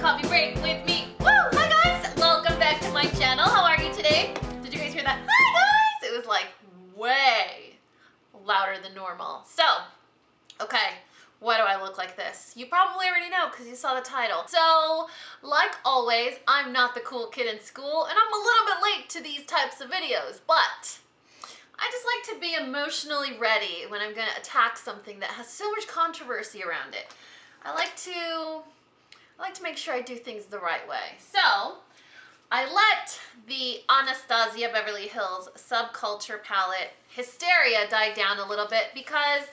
Coffee Break with me. Woo! Hi guys! Welcome back to my channel. How are you today? Did you guys hear that? Hi guys! It was like way louder than normal. So, okay, why do I look like this? You probably already know because you saw the title. So, like always, I'm not the cool kid in school and I'm a little bit late to these types of videos, but I just like to be emotionally ready when I'm gonna attack something that has so much controversy around it. I like to make sure I do things the right way. So I let the Anastasia Beverly Hills Subculture palette Hysteria die down a little bit because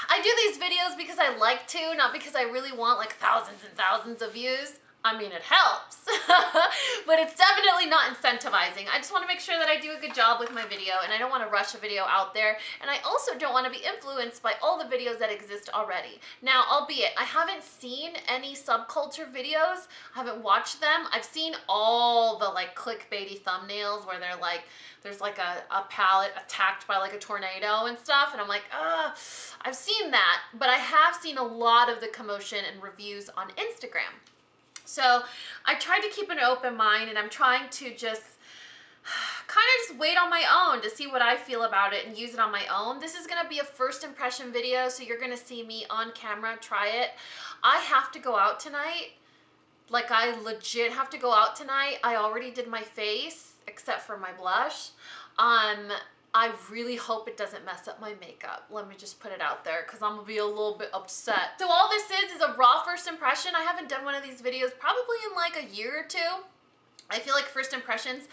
I do these videos because I like to, not because I really want like thousands and thousands of views. I mean, it helps, but it's definitely not incentivizing. I just want to make sure that I do a good job with my video, and I don't want to rush a video out there, and I also don't want to be influenced by all the videos that exist already. Now, albeit, I haven't seen any subculture videos, I haven't watched them. I've seen all the like clickbaity thumbnails where they're like, there's like a palette attacked by like a tornado and stuff, and I'm like, I've seen that, but I have seen a lot of the commotion and reviews on Instagram. So I tried to keep an open mind, and I'm trying to just kind of just wait on my own to see what I feel about it and use it on my own. This is going to be a first impression video, so you're going to see me on camera try it. I have to go out tonight. Like, I legit have to go out tonight. I already did my face except for my blush. I really hope it doesn't mess up my makeup. Let me just put it out there because I'm gonna be a little bit upset. So all this is a raw first impression. I haven't done one of these videos probably in like a year or two. I feel like first impressions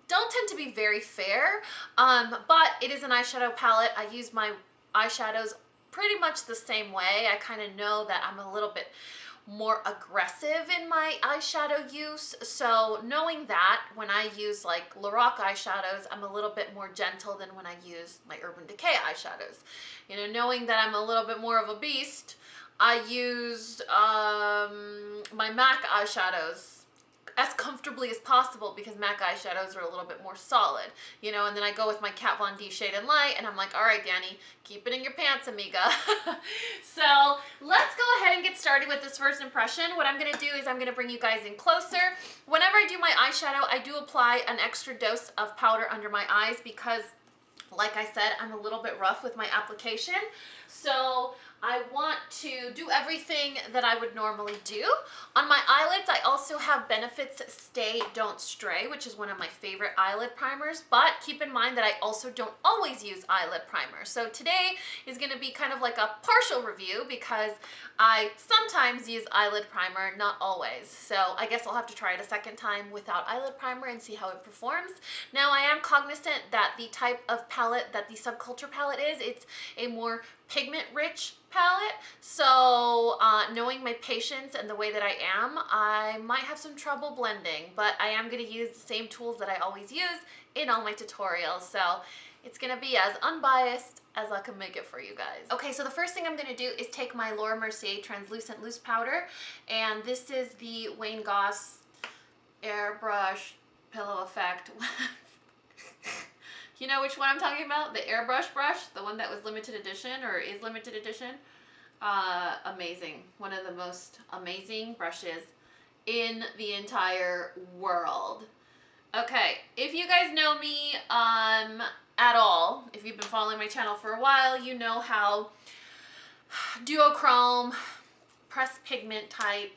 don't tend to be very fair, but it is an eyeshadow palette. I use my eyeshadows pretty much the same way. I kind of know that I'm a little bit more aggressive in my eyeshadow use, so knowing that when I use like Lorac eyeshadows, I'm a little bit more gentle than when I use my Urban Decay eyeshadows. You know, knowing that I'm a little bit more of a beast, I used my MAC eyeshadows as comfortably as possible because MAC eyeshadows are a little bit more solid, you know, and then I go with my Kat Von D Shade and Light, and I'm like, all right, Dani, keep it in your pants, amiga. So let's go ahead and get started with this first impression. What I'm gonna do is I'm gonna bring you guys in closer. Whenever I do my eyeshadow, I do apply an extra dose of powder under my eyes because, like I said, I'm a little bit rough with my application. So I want to do everything that I would normally do. On my eyelids, I also have Benefit's Stay Don't Stray, which is one of my favorite eyelid primers, but keep in mind that I also don't always use eyelid primer. So today is gonna be kind of like a partial review because I sometimes use eyelid primer, not always. So I guess I'll have to try it a second time without eyelid primer and see how it performs. Now, I am cognizant that the type of palette that the Subculture palette is, it's a more pigment-rich palette, so knowing my patience and the way that I am, I might have some trouble blending, but I am going to use the same tools that I always use in all my tutorials, so it's going to be as unbiased as I can make it for you guys. Okay, so the first thing I'm going to do is take my Laura Mercier Translucent Loose Powder, and this is the Wayne Goss Airbrush Pillow Effect. You know which one I'm talking about? The airbrush brush, the one that was limited edition or is limited edition. Amazing. One of the most amazing brushes in the entire world. Okay, if you guys know me at all, if you've been following my channel for a while, you know how duochrome, pressed pigment type,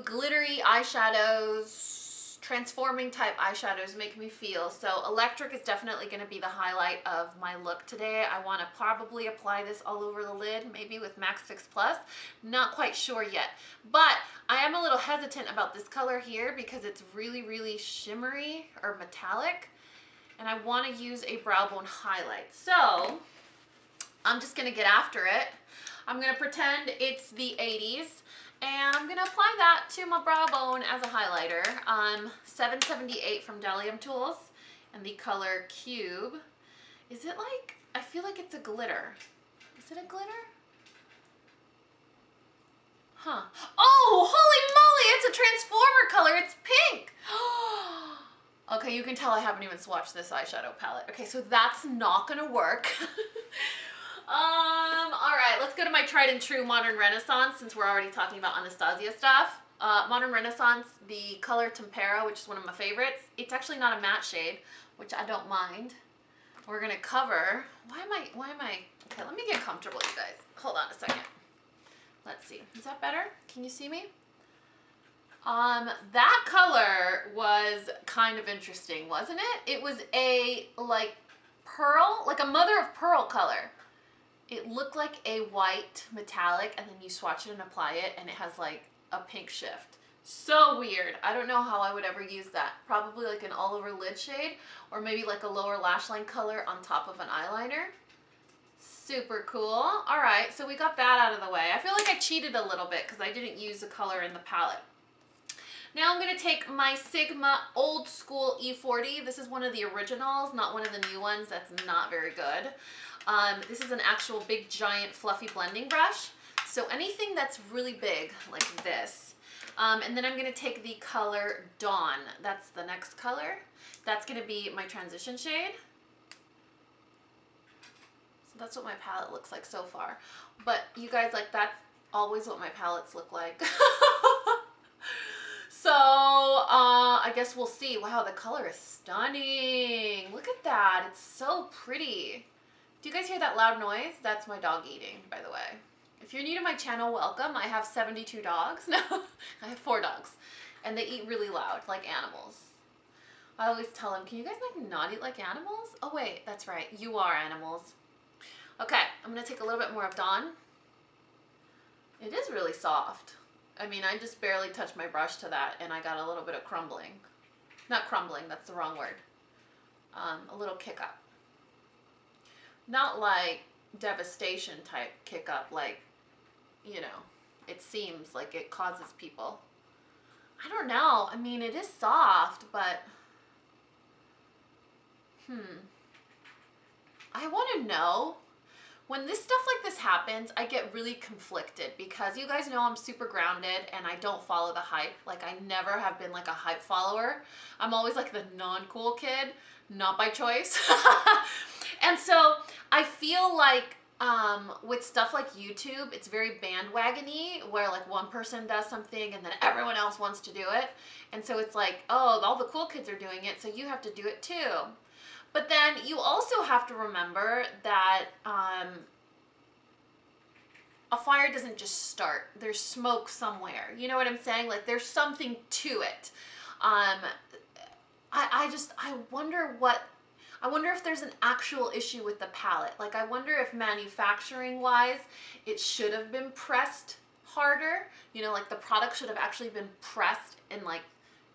glittery eyeshadows, transforming type eyeshadows make me feel. So electric is definitely going to be the highlight of my look today. I want to probably apply this all over the lid, maybe with MAC Fix Plus. Not quite sure yet, but I am a little hesitant about this color here because it's really, really shimmery or metallic, and I want to use a brow bone highlight. So I'm just going to get after it. I'm going to pretend it's the 80s. And I'm gonna apply that to my brow bone as a highlighter. 778 from Delium Tools, and the color Cube. Is it like, I feel like it's a glitter. Is it a glitter? Huh. Oh, holy moly, it's a Transformer color, it's pink. Okay, you can tell I haven't even swatched this eyeshadow palette. Okay, so that's not gonna work. All right, let's go to my tried and true Modern Renaissance since we're already talking about Anastasia stuff. Modern Renaissance, the color Tempera, which is one of my favorites. It's actually not a matte shade, which I don't mind. We're gonna cover, why am I, okay, let me get comfortable, you guys. Hold on a second. Let's see, is that better? Can you see me? That color was kind of interesting, wasn't it? It was a, like, pearl, like a mother of pearl color. It looked like a white metallic, and then you swatch it and apply it, and it has like a pink shift. So weird. I don't know how I would ever use that. Probably like an all over lid shade, or maybe like a lower lash line color on top of an eyeliner. Super cool. All right, so we got that out of the way. I feel like I cheated a little bit because I didn't use the color in the palette. Now I'm going to take my Sigma Old School E40. This is one of the originals, not one of the new ones. That's not very good. This is an actual big, giant, fluffy blending brush. So anything that's really big, like this. And then I'm going to take the color Dawn. That's the next color. That's going to be my transition shade. So that's what my palette looks like so far. But you guys, like, that's always what my palettes look like. So, I guess we'll see. Wow, the color is stunning. Look at that. It's so pretty. Do you guys hear that loud noise? That's my dog eating, by the way. If you're new to my channel, welcome. I have 72 dogs. No, I have 4 dogs. And they eat really loud, like animals. I always tell them, can you guys like not eat like animals? Oh wait, that's right. You are animals. Okay, I'm going to take a little bit more of Dawn. It is really soft. I mean, I just barely touched my brush to that, and I got a little bit of crumbling. Not crumbling, that's the wrong word. A little kick up. Not like devastation type kick up, like, you know, it seems like it causes people. I don't know. I mean, it is soft, but, I want to know. When this stuff like this happens, I get really conflicted because you guys know I'm super grounded and I don't follow the hype. Like, I never have been like a hype follower. I'm always like the non-cool kid, not by choice. And so I feel like with stuff like YouTube, it's very bandwagony where like one person does something and then everyone else wants to do it. And so it's like, oh, all the cool kids are doing it, so you have to do it too. But then you also have to remember that a fire doesn't just start. There's smoke somewhere. You know what I'm saying? Like, there's something to it. I wonder if there's an actual issue with the palette. Like, I wonder if manufacturing-wise, it should have been pressed harder. You know, like the product should have actually been pressed and like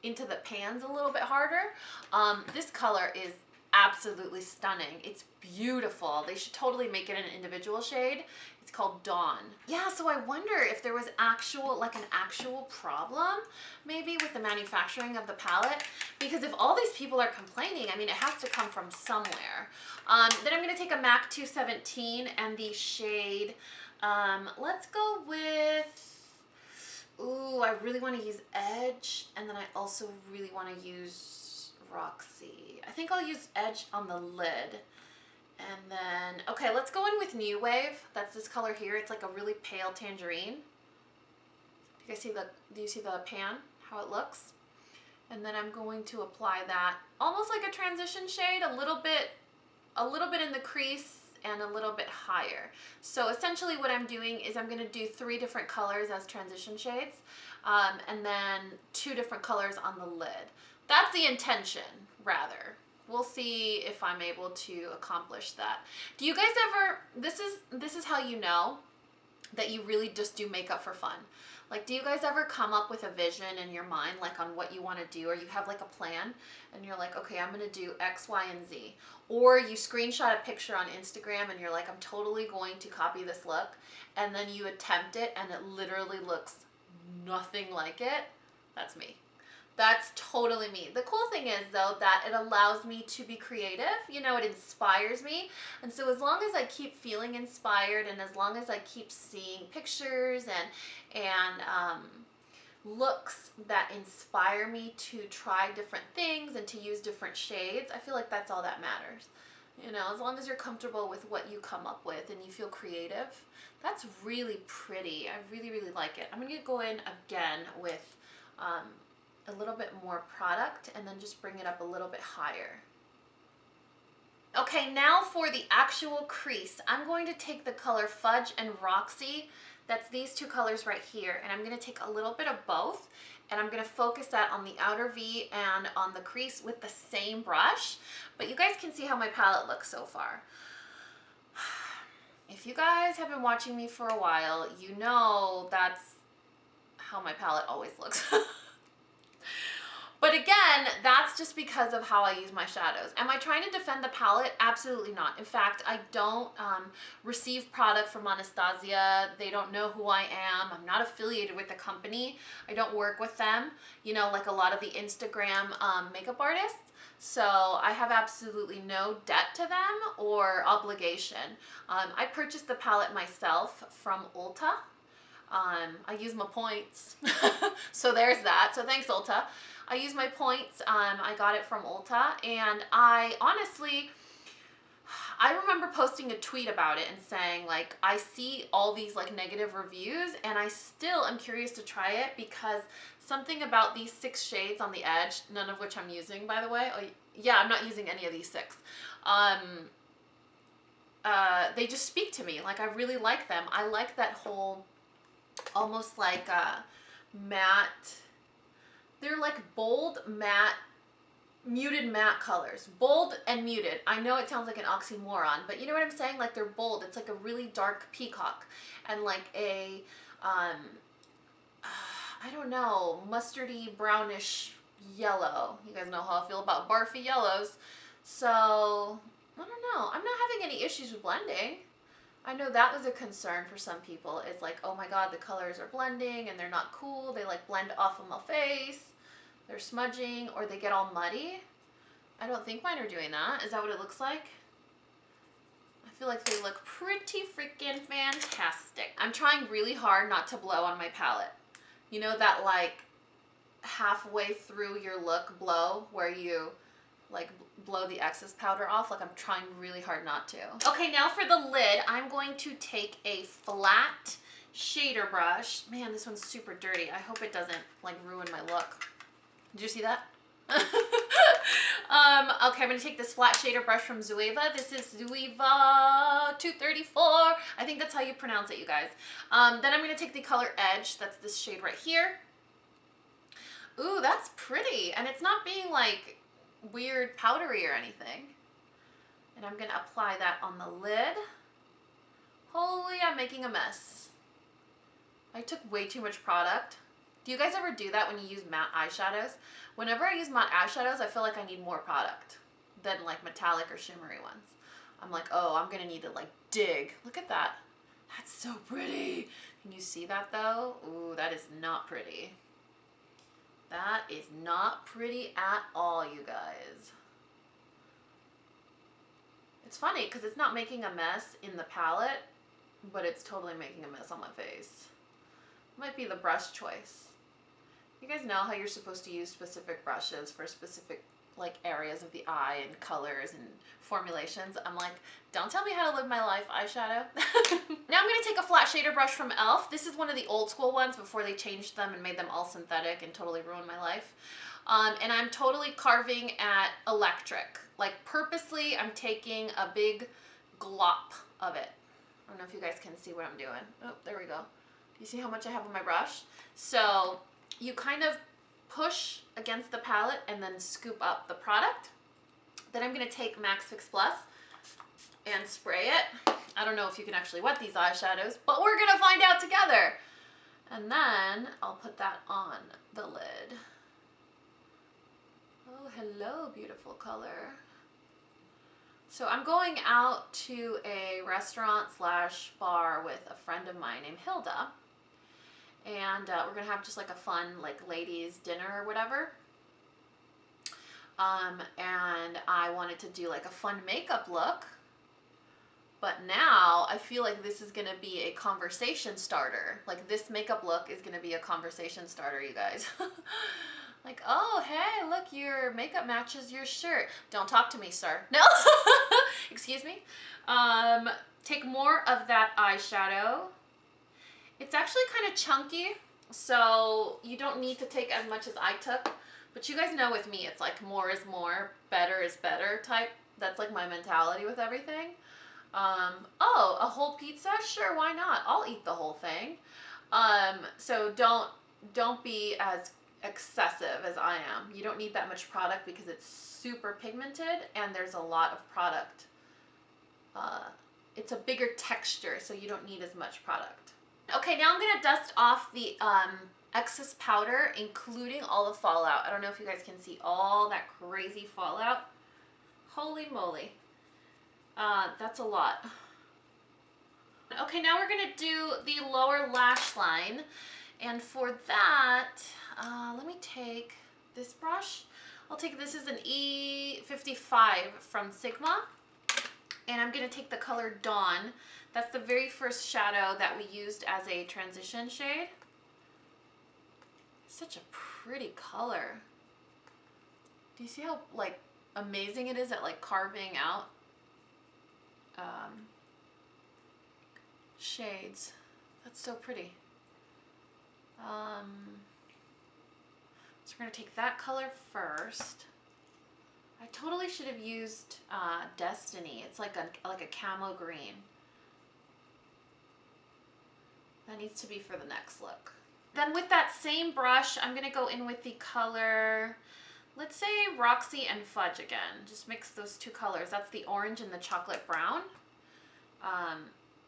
into the pans a little bit harder. This color is absolutely stunning. It's beautiful. They should totally make it an individual shade. It's called Dawn. Yeah, so I wonder if there was an actual problem maybe with the manufacturing of the palette, because if all these people are complaining, I mean, it has to come from somewhere. Then I'm going to take a MAC 217 and the shade, let's go with, ooh, I really want to use Edge, and then I also really want to use Roxy. I think I'll use Edge on the lid. And then, okay, let's go in with New Wave. That's this color here. It's like a really pale tangerine. Do you see the pan, how it looks? And then I'm going to apply that almost like a transition shade, a little bit in the crease and a little bit higher. So essentially what I'm doing is I'm going to do 3 different colors as transition shades, and then 2 different colors on the lid. That's the intention, rather. We'll see if I'm able to accomplish that. Do you guys ever, this is how you know that you really just do makeup for fun. Like, do you guys ever come up with a vision in your mind, like on what you want to do, or you have like a plan and you're like, okay, I'm going to do X, Y, and Z. Or you screenshot a picture on Instagram and you're like, I'm totally going to copy this look. And then you attempt it and it literally looks nothing like it. That's me. That's totally me. The cool thing is, though, that it allows me to be creative. You know, it inspires me. And so as long as I keep feeling inspired and as long as I keep seeing pictures and looks that inspire me to try different things and to use different shades, I feel like that's all that matters. You know, as long as you're comfortable with what you come up with and you feel creative, that's really pretty. I really, really like it. I'm going to go in again with a little bit more product and then just bring it up a little bit higher. Okay, now for the actual crease, I'm going to take the color Fudge and Roxy. That's these two colors right here, and I'm going to take a little bit of both, and I'm going to focus that on the outer V and on the crease with the same brush. But you guys can see how my palette looks so far. If you guys have been watching me for a while, you know that's how my palette always looks. But again, that's just because of how I use my shadows. Am I trying to defend the palette? Absolutely not. In fact, I don't receive product from Anastasia. They don't know who I am. I'm not affiliated with the company. I don't work with them, you know, like a lot of the Instagram makeup artists. So I have absolutely no debt to them or obligation. I purchased the palette myself from Ulta. I use my points. So there's that. So thanks, Ulta. I use my points. I got it from Ulta, and I remember posting a tweet about it and saying, like, I see all these like negative reviews and I still am curious to try it because something about these 6 shades on the edge, none of which I'm using, by the way. Oh, yeah, I'm not using any of these 6. They just speak to me. Like, I really like them. I like that whole almost like matte. They're like bold, matte, muted matte colors. Bold and muted. I know it sounds like an oxymoron, but you know what I'm saying? Like, they're bold. It's like a really dark peacock and like a, I don't know, mustardy, brownish yellow. You guys know how I feel about barfy yellows. So, I don't know. I'm not having any issues with blending. I know that was a concern for some people. It's like, oh my god, the colors are blending and they're not cool. They like blend off of my face. They're smudging or they get all muddy. I don't think mine are doing that. Is that what it looks like? I feel like they look pretty freaking fantastic. I'm trying really hard not to blow on my palette. You know that like halfway through your look blow where you like blow the excess powder off? Like, I'm trying really hard not to. Okay, now for the lid, I'm going to take a flat shader brush. Man, this one's super dirty. I hope it doesn't like ruin my look. Did you see that? Okay, I'm gonna take this flat shader brush from Zoeva. This is Zoeva 234. I think that's how you pronounce it, you guys. Then I'm gonna take the color Edge. That's this shade right here. Ooh, that's pretty. And it's not being like weird powdery or anything. And I'm gonna apply that on the lid. Holy, I'm making a mess. I took way too much product. Do you guys ever do that when you use matte eyeshadows? Whenever I use matte eyeshadows, I feel like I need more product than like metallic or shimmery ones. I'm like, oh, I'm gonna need to like dig. Look at that. That's so pretty. Can you see that though? Ooh, that is not pretty. That is not pretty at all, you guys. It's funny because it's not making a mess in the palette, but it's totally making a mess on my face. Might be the brush choice. You guys know how you're supposed to use specific brushes for specific like areas of the eye and colors and formulations. I'm like, don't tell me how to live my life, eyeshadow. Now I'm going to take a flat shader brush from e.l.f. This is one of the old school ones before they changed them and made them all synthetic and totally ruined my life. And I'm totally carving at electric. Like, purposely, I'm taking a big glop of it. I don't know if you guys can see what I'm doing. Oh, there we go. You see how much I have on my brush? So you kind of push against the palette and then scoop up the product. Then I'm going to take MAC Fix Plus and spray it. I don't know if you can actually wet these eyeshadows, but we're going to find out together. And then I'll put that on the lid. Oh, hello, beautiful color. So I'm going out to a restaurant slash bar with a friend of mine named Hilda. And we're gonna have just like a fun like ladies dinner or whatever. And I wanted to do like a fun makeup look. But now I feel like this is gonna be a conversation starter. Like, this makeup look is gonna be a conversation starter, you guys. Like, oh, hey, look, your makeup matches your shirt. Don't talk to me, sir. No. Excuse me. Take more of that eyeshadow. It's actually kind of chunky, so you don't need to take as much as I took. But you guys know with me, it's like more is more, better is better type. That's like my mentality with everything. Oh, a whole pizza? Sure, why not? I'll eat the whole thing. So don't be as excessive as I am. You don't need that much product because it's super pigmented and there's a lot of product. It's a bigger texture, so you don't need as much product. Okay, now I'm gonna dust off the excess powder, including all the fallout. I don't know if you guys can see all that crazy fallout. Holy moly. That's a lot. Okay, now we're gonna do the lower lash line. And for that, let me take this brush. I'll take, this is an E55 from Sigma. And I'm gonna take the color Dawn. That's the very first shadow that we used as a transition shade. Such a pretty color. Do you see how like amazing it is at like carving out shades? That's so pretty. So we're gonna take that color first. I totally should have used Destiny. It's like a camo green. That needs to be for the next look. Then with that same brush, I'm gonna go in with the color, let's say Roxy and Fudge again. Just mix those two colors. That's the orange and the chocolate brown.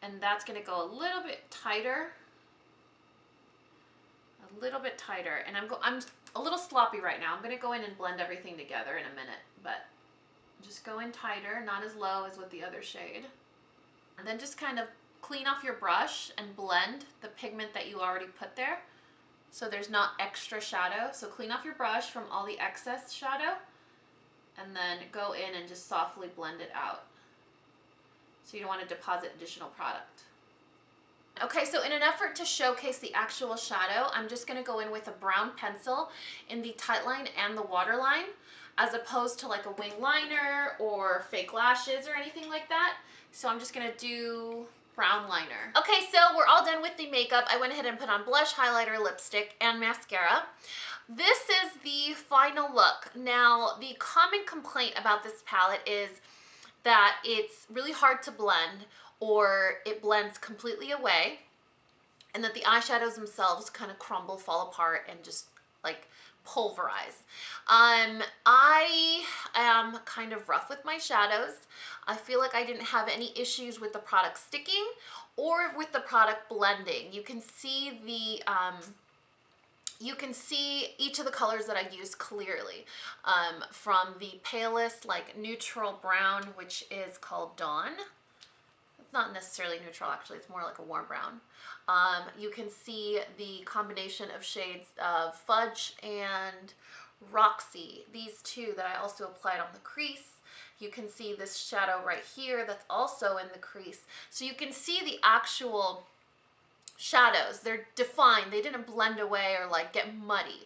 And that's gonna go a little bit tighter. A little bit tighter. And I'm a little sloppy right now. I'm gonna go in and blend everything together in a minute, but just go in tighter, not as low as with the other shade. And then just kind of clean off your brush and blend the pigment that you already put there, so there's not extra shadow. So clean off your brush from all the excess shadow and then go in and just softly blend it out, so you don't want to deposit additional product. Okay, so in an effort to showcase the actual shadow, I'm just gonna go in with a brown pencil in the tight line and the waterline, as opposed to like a wing liner or fake lashes or anything like that. So I'm just gonna do brown liner. Okay, so we're all done with the makeup. I went ahead and put on blush, highlighter, lipstick, and mascara. This is the final look. Now, the common complaint about this palette is that it's really hard to blend, or it blends completely away, and that the eyeshadows themselves kind of crumble, fall apart, and just like pulverize. I am kind of rough with my shadows. I feel like I didn't have any issues with the product sticking or with the product blending. You can see the each of the colors that I used clearly, from the palest like neutral brown, which is called Dawn. It's not necessarily neutral, actually, it's more like a warm brown. You can see the combination of shades of Fudge and Roxy, these two that I also applied on the crease. You can see this shadow right here that's also in the crease. So you can see the actual shadows. They're defined. They didn't blend away or like get muddy,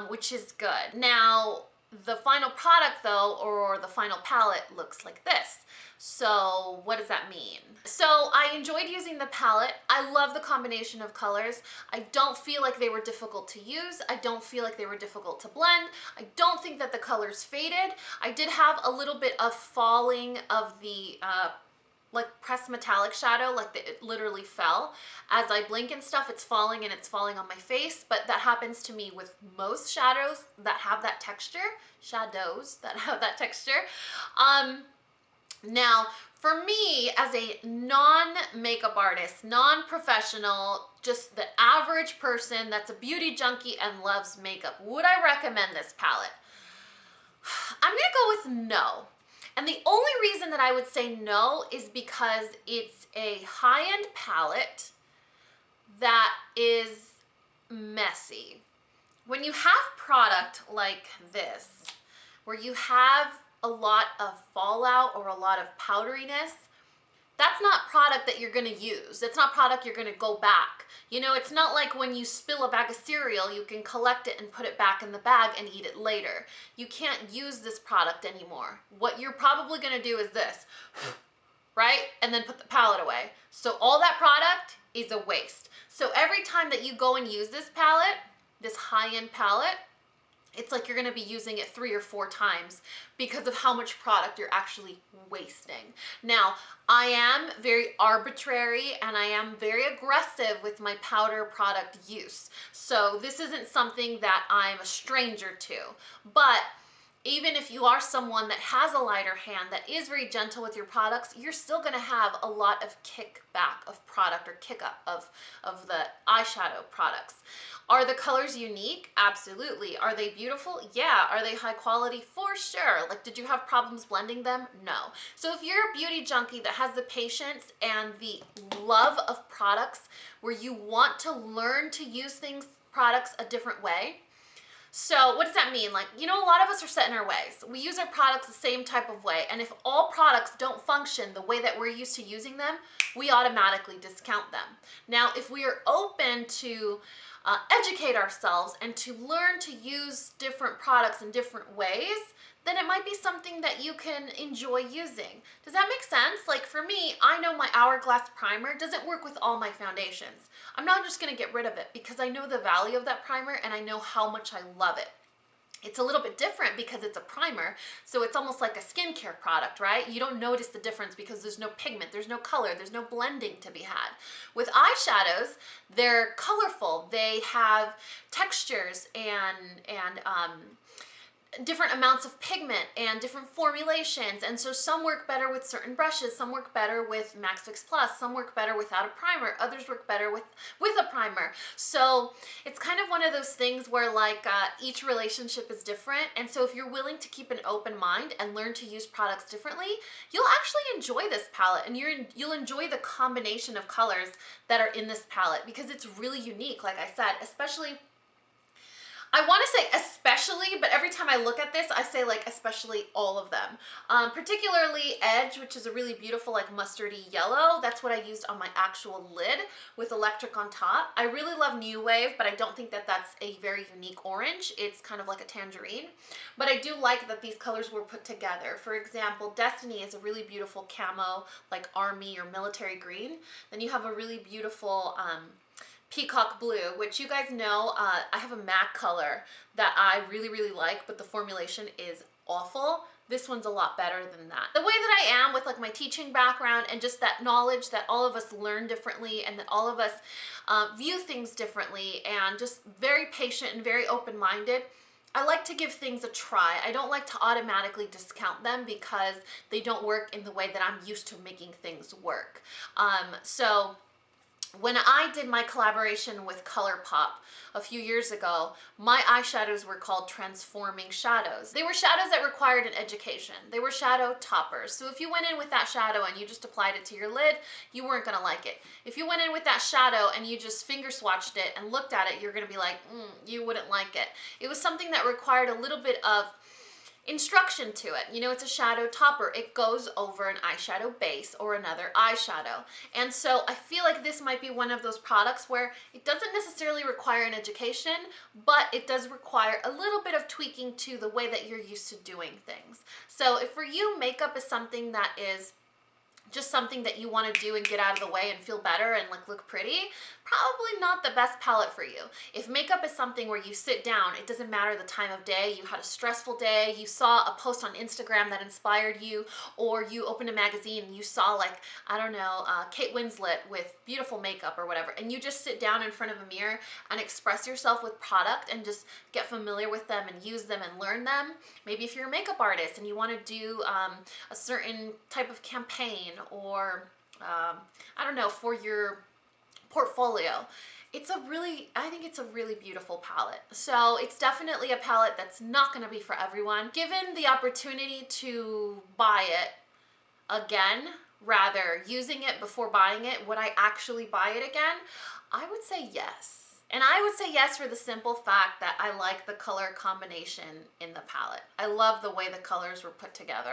which is good. Now, the final product though, or the final palette, looks like this. So what does that mean? So I enjoyed using the palette. I love the combination of colors. I don't feel like they were difficult to use. I don't feel like they were difficult to blend. I don't think that the colors faded. I did have a little bit of falling of the like pressed metallic shadow, like it literally fell. As I blink and stuff, it's falling, and it's falling on my face, but that happens to me with most shadows that have that texture. Now, for me, as a non-makeup artist, non-professional, just the average person that's a beauty junkie and loves makeup, would I recommend this palette? I'm gonna go with no. And the only reason that I would say no is because it's a high-end palette that is messy. When you have product like this, where you have a lot of fallout or a lot of powderiness, that's not product that you're gonna use. It's not product you're gonna go back. You know, it's not like when you spill a bag of cereal, you can collect it and put it back in the bag and eat it later. You can't use this product anymore. What you're probably gonna do is this, right? And then put the palette away. So all that product is a waste. So every time that you go and use this palette, this high-end palette, it's like you're gonna be using it 3 or 4 times because of how much product you're actually wasting. Now, I am very arbitrary and I am very aggressive with my powder product use. So this isn't something that I'm a stranger to, but even if you are someone that has a lighter hand, that is very gentle with your products, you're still gonna have a lot of kickback of product or kick up of the eyeshadow products. Are the colors unique? Absolutely. Are they beautiful? Yeah. Are they high quality? For sure. Like, did you have problems blending them? No. So if you're a beauty junkie that has the patience and the love of products where you want to learn to use products a different way, so what does that mean? Like, you know, a lot of us are set in our ways. We use our products the same type of way. And if all products don't function the way that we're used to using them, we automatically discount them. Now, if we are open to educate ourselves and to learn to use different products in different ways, then it might be something that you can enjoy using. Does that make sense? Like for me, I know my Hourglass primer doesn't work with all my foundations. I'm not just gonna get rid of it because I know the value of that primer and I know how much I love it. It's a little bit different because it's a primer, so it's almost like a skincare product, right? You don't notice the difference because there's no pigment, there's no color, there's no blending to be had. With eyeshadows, they're colorful, they have textures and different amounts of pigment and different formulations, and so some work better with certain brushes, some work better with Max Fix Plus, some work better without a primer, others work better with a primer. So it's kind of one of those things where like each relationship is different, and so if you're willing to keep an open mind and learn to use products differently, you'll actually enjoy this palette, and you'll enjoy the combination of colors that are in this palette because it's really unique, like I said, especially I want to say especially, but every time I look at this, I say like especially all of them. Particularly Edge, which is a really beautiful like mustardy yellow. That's what I used on my actual lid with electric on top. I really love New Wave, but I don't think that that's a very unique orange. It's kind of like a tangerine. But I do like that these colors were put together. For example, Destiny is a really beautiful camo, like army or military green. Then you have a really beautiful peacock blue, which you guys know I have a MAC color that I really, really like, but the formulation is awful. This one's a lot better than that. The way that I am with like my teaching background and just that knowledge that all of us learn differently and that all of us view things differently and just very patient and very open-minded, I like to give things a try. I don't like to automatically discount them because they don't work in the way that I'm used to making things work. So when I did my collaboration with ColourPop a few years ago, my eyeshadows were called Transforming Shadows. They were shadows that required an education. They were shadow toppers. So if you went in with that shadow and you just applied it to your lid, you weren't gonna like it. If you went in with that shadow and you just finger swatched it and looked at it, you're gonna be like, you wouldn't like it. It was something that required a little bit of instruction to it. You know, it's a shadow topper. It goes over an eyeshadow base or another eyeshadow. And so I feel like this might be one of those products where it doesn't necessarily require an education, but it does require a little bit of tweaking to the way that you're used to doing things. So if for you, makeup is something that is just something that you want to do and get out of the way and feel better and like look pretty, probably not the best palette for you. If makeup is something where you sit down, it doesn't matter the time of day, you had a stressful day, you saw a post on Instagram that inspired you, or you opened a magazine and you saw like, I don't know, Kate Winslet with beautiful makeup or whatever, and you just sit down in front of a mirror and express yourself with product and just get familiar with them and use them and learn them. Maybe if you're a makeup artist and you want to do a certain type of campaign or I don't know, for your portfolio, I think it's a really beautiful palette. So it's definitely a palette that's not going to be for everyone. Given the opportunity to buy it again, rather using it before buying it, would I actually buy it again? I would say yes. And I would say yes for the simple fact that I like the color combination in the palette. I love the way the colors were put together.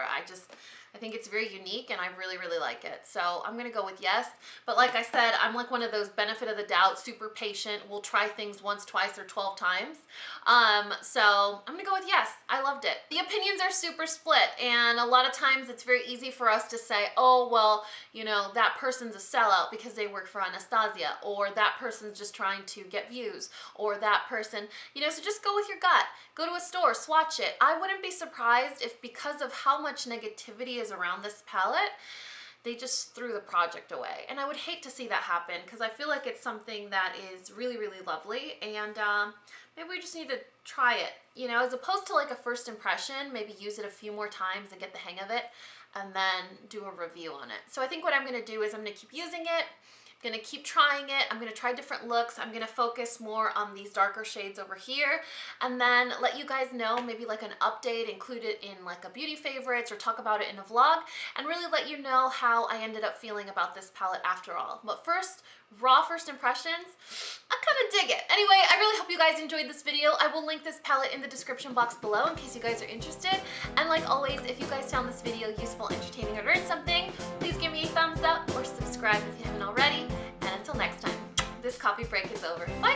I think it's very unique and I really, really like it. So I'm gonna go with yes. But like I said, I'm like one of those benefit of the doubt, super patient, will try things once, twice, or 12 times. So I'm gonna go with yes. I loved it. The opinions are super split, and a lot of times it's very easy for us to say, oh, well, you know, that person's a sellout because they work for Anastasia, or that person's just trying to get views, or that person, you know, so just go with your gut. Go to a store, swatch it. I wouldn't be surprised if, because of how much negativity is around this palette, they just threw the project away. And I would hate to see that happen, because I feel like it's something that is really, really lovely, and maybe we just need to try it, you know, as opposed to like a first impression. Maybe use it a few more times and get the hang of it, and then do a review on it. So I think what I'm gonna do is I'm gonna keep using it, I'm gonna keep trying it, I'm gonna try different looks, I'm gonna focus more on these darker shades over here, and then let you guys know, maybe like an update, include it in like a beauty favorites, or talk about it in a vlog, and really let you know how I ended up feeling about this palette after all. But first, raw first impressions, I kind of dig it. Anyway, I really hope you guys enjoyed this video. I will link this palette in the description box below in case you guys are interested. And like always, if you guys found this video useful, entertaining, or learned something, please give me a thumbs up or subscribe if you haven't already. And until next time, this coffee break is over. Bye!